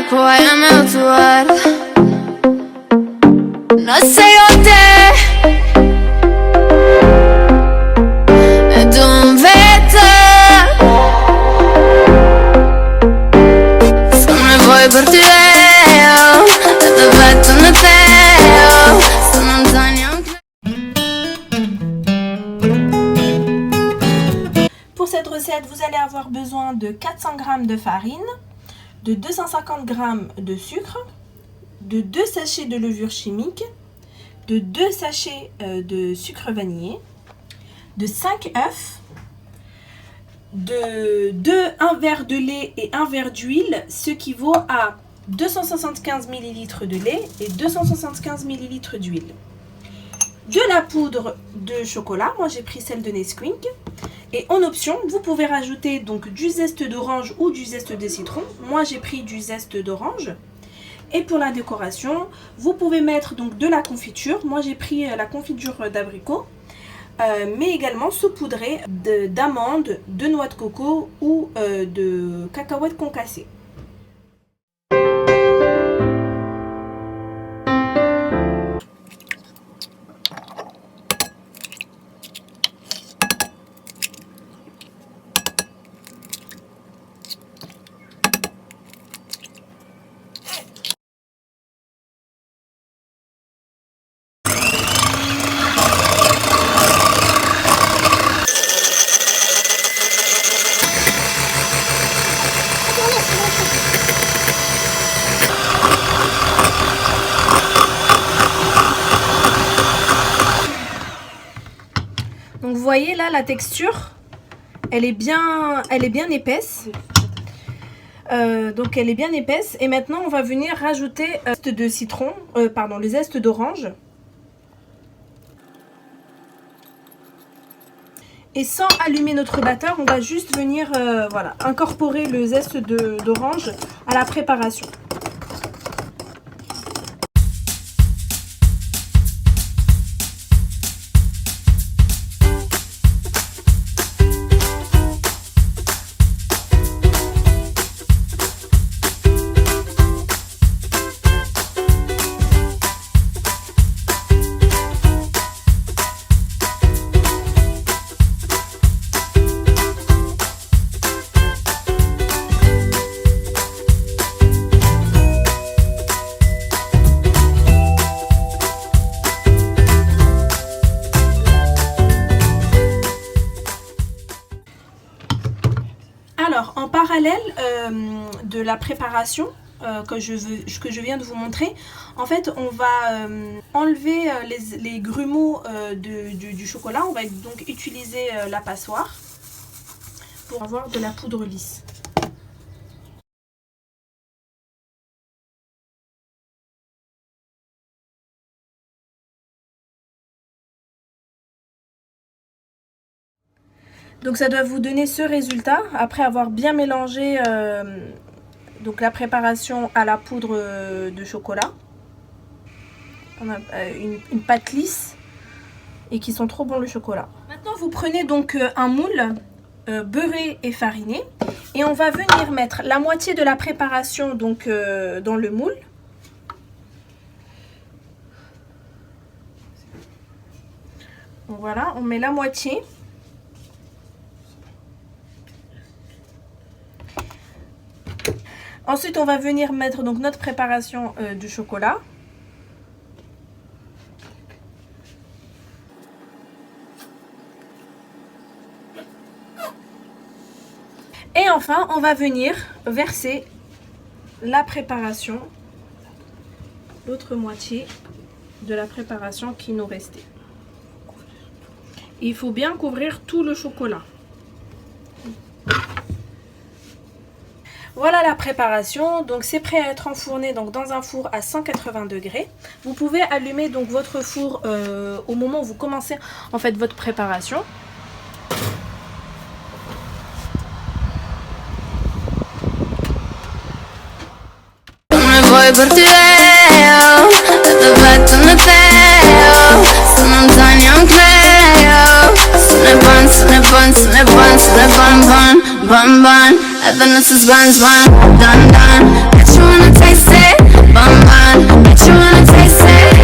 poi è meu tuar. Non sei o te e tu non vedi. Sono voi per te e te petto ne te. Sono un sogno. Pour cette recette, vous allez avoir besoin de 400 g de farine, de 250 g de sucre, de 2 sachets de levure chimique, de 2 sachets de sucre vanillé, de 5 œufs, de 1 verre de lait et 1 verre d'huile, ce qui vaut à 275 ml de lait et 275 ml d'huile. De la poudre de chocolat, moi j'ai pris celle de Nesquik. Et en option, vous pouvez rajouter donc du zeste d'orange ou du zeste de citron. Moi j'ai pris du zeste d'orange. Et pour la décoration, vous pouvez mettre donc de la confiture. Moi j'ai pris la confiture d'abricot, mais également saupoudrée d'amandes, de noix de coco ou de cacahuètes concassées. Donc vous voyez là la texture, elle est bien épaisse. Donc elle est bien épaisse. Et maintenant on va venir rajouter le zeste de citron, le zeste d'orange. Et sans allumer notre batteur, on va juste venir voilà, incorporer le zeste d'orange à la préparation. Alors, en parallèle de la préparation que je viens de vous montrer, en fait, on va enlever les grumeaux du chocolat. On va donc utiliser la passoire pour avoir de la poudre lisse. Donc ça doit vous donner ce résultat après avoir bien mélangé donc la préparation à la poudre de chocolat. On a une pâte lisse et qui sont trop bons le chocolat. Maintenant vous prenez donc un moule beurré et fariné et on va venir mettre la moitié de la préparation donc dans le moule. Donc voilà, on met la moitié. Ensuite, on va venir mettre donc notre préparation de chocolat. Et enfin, on va venir verser la préparation, l'autre moitié de la préparation qui nous restait. Il faut bien couvrir tout le chocolat. Voilà la préparation, donc c'est prêt à être enfourné donc dans un four à 180 degrés. Vous pouvez allumer donc votre four au moment où vous commencez en fait votre préparation. Bun, bun, Evanescence buns, bun, done, done. you wanna taste it. Bun bun, bet you wanna taste it.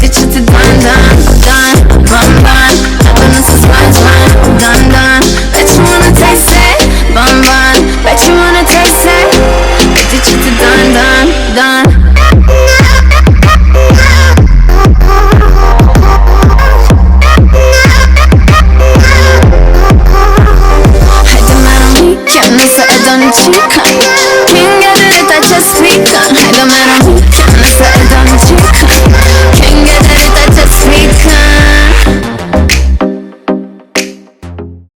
Bet you to dun dun dun. Bun bun, nothing is a sponge bun. Dun dun, bet you wanna taste it. Bun bun, bet you wanna taste it. Bet you to dun dun dun. 하지만 우리 견해서 애도는 치칸 핑계를 대다 just we can 하다 말은